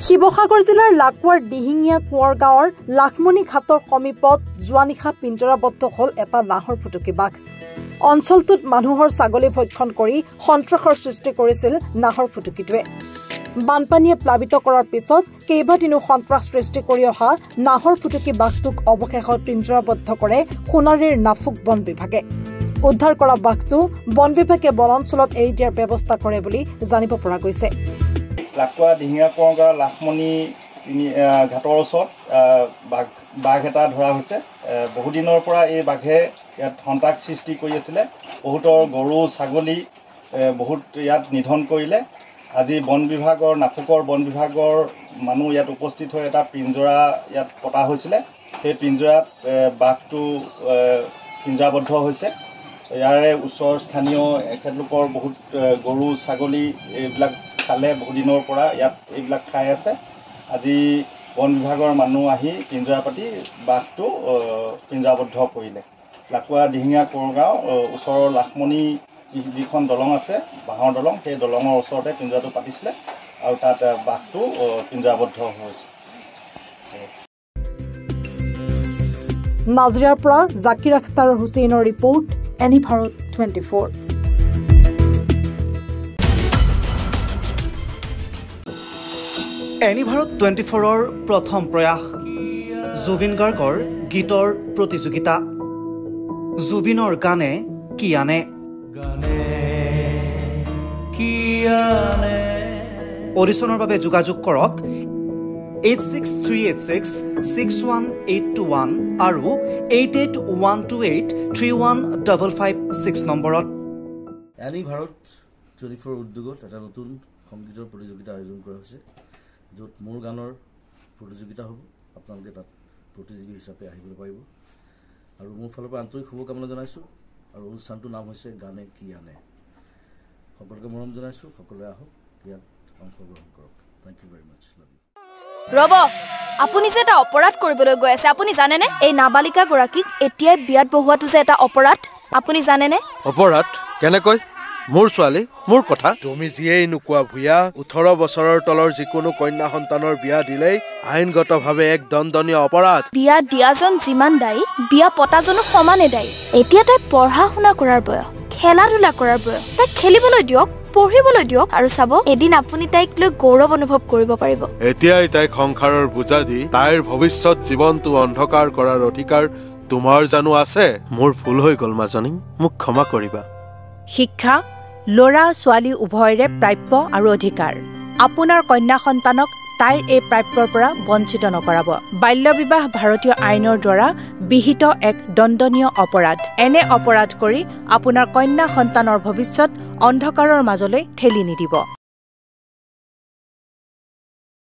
শিৱসাগৰ জিলাৰ লাকুৱাৰ দিহিঙীয়া কোঁৱৰ গাঁৱৰ লাখমণি ঘাটৰ সমীপত যোৱা নিশা পিঞ্জৰাবদ্ধ হল এটা নাহৰ ফুটুকী বাঘ। অঞ্চলটোত মানুহৰ ছাগলী ভক্ষণ কৰি সন্ত্ৰাসৰ সৃষ্টি কৰিছিল নাহৰ ফুটুকীটোৱে। বানপানীয়ে প্লাবিত কৰাৰ পিছত কেইবাদিনো সন্ত্ৰাস সৃষ্টি কৰি অহা নাহৰ ফুটুকী বাঘটোক অৱশেষত পিঞ্জৰাবদ্ধ কৰে সোণাৰীৰ নাফুক বন বিভাগে। উদ্ধাৰ কৰা বাঘটো বন বিভাগে বনাঞ্চলত এৰি দিয়াৰ ব্যৱস্থা কৰে বুলি জানিব পৰা গৈছে। লাকুৱা দিহিঙীয়া কোঁৱৰ গাঁৱৰ লাখমণি ঘাটৰ ওচৰত বাঘ এটা ধৰা হৈছে। বহুদিনৰ পৰা এই বাঘে ইয়াত সন্ত্ৰাস সৃষ্টি কৰি আছিলে। বহুতৰ গৰু ছাগলী বহুত ইয়াত নিধন কৰিলে। আজি বন বিভাগৰ নাফুকৰ বন বিভাগৰ মানুহ ইয়াত উপস্থিত হৈ এটা পিঞ্জৰা ইয়াত পতা হৈছিলে। সেই পিঞ্জৰাত বাঘটো পিঞ্জৰাবদ্ধ হৈছে। ইয়াৰে ওচৰৰ স্থানীয় এখেতলোকৰ বহুত গৰু ছাগলী এইবিলাক খালে, বহুদিনৰ পৰা ইয়াত এইবিলাক খাই আছে। আজি বন বিভাগৰ মানুহ আহি পিঞ্জৰা পাতি বাঘটো পিঞ্জৰাবদ্ধ কৰিলে। লাকুৱা দিহিঙীয়া কোঁৱৰ গাঁও ওচৰৰ লাখমণি যিখন দলং আছে, বাঁহৰ দলং, সেই দলঙৰ ওচৰতে পিঞ্জৰাটো পাতিছিলে আৰু তাত বাঘটো পিঞ্জৰাবদ্ধ হৈছে। নাজিৰাৰ পৰা জাকিৰ আখতাৰ হুছেইনৰ ৰিপৰ্ট, এনি ভাৰত 24। এনি ভাৰত 24ৰ প্ৰথম প্ৰয়াস জুবিন গাৰ্গৰ গীতৰ প্ৰতিযোগিতা। জুবিনৰ গানে কি আনে। অডিশ্যনৰ বাবে যোগাযোগ কৰক 8638661821 আৰু 8812831556 নম্বৰত। এনি ভাৰত 24 উদ্যোগত এটা নতুন সংগীতৰ প্ৰতিযোগিতা আয়োজন কৰা হৈছে, য'ত মোৰ গানৰ প্ৰতিযোগিতা হ'ব। আপোনালোকে তাত প্ৰতিযোগী হিচাপে আহিবলৈ পাৰিব আৰু মোৰ ফালৰ পৰা আন্তৰিক শুভকামনা জনাইছোঁ। আৰু অনুষ্ঠানটোৰ নাম হৈছে গানে কি আনে। সকলোকে মৰম জনাইছোঁ, সকলোৱে আহক, ইয়াত অংশগ্ৰহণ কৰক। Thank you very much. Love you. Rob, আপুনি যে এটা অপৰাধ কৰিবলৈ গৈ আছে, আপুনি জানেনে? এই নাবালিকা গৰাকীক এতিয়াই বিয়াত বহুৱাটো যে এটা অপৰাধ, আপুনি জানেনে? অপৰাধ কেনেকৈ? মোৰ ছোৱালী, মোৰ কথা। তুমি যিয়েই নোকোৱা ভূঞা, 18 বছৰৰ তলৰ যিকোনো কন্যা সন্তানৰ বিয়া দিলেই আইনগতভাৱে এক দণ্ডনীয় অপৰাধ। বিয়া দিয়াজন যিমান দায়ী, বিয়া পতাজনো সমানে দায়ী। এতিয়া তাই পঢ়া শুনা কৰাৰ বয়স, খেলা ধূলা কৰাৰ বয়স। তাইক খেলিবলৈ দিয়ক, পঢ়িবলৈ দিয়ক, আৰু চাব এদিন আপুনি তাইক লৈ গৌৰৱ অনুভৱ কৰিব পাৰিব। এতিয়াই তাইক সংসাৰৰ বোজা দি তাইৰ ভৱিষ্যত জীৱনটো অন্ধকাৰ কৰাৰ অধিকাৰ তোমাৰ জানো আছে? মোৰ ভুল হৈ গ'ল মাজনী, মোক ক্ষমা কৰিবা। শিক্ষা ল'ৰা ছোৱালী উভয়ৰে প্ৰাপ্য আৰু অধিকাৰ। আপোনাৰ কন্যা সন্তানক তাইৰ এই প্ৰাপ্যৰ পৰা বঞ্চিত নকৰাব। বাল্য বিবাহ ভাৰতীয় আইনৰ দ্বাৰা বিহিত এক দণ্ডনীয় অপৰাধ। এনে অপৰাধ কৰি আপোনাৰ কন্যা সন্তানৰ ভৱিষ্যত অন্ধকাৰৰ মাজলৈ ঠেলি নিদিব।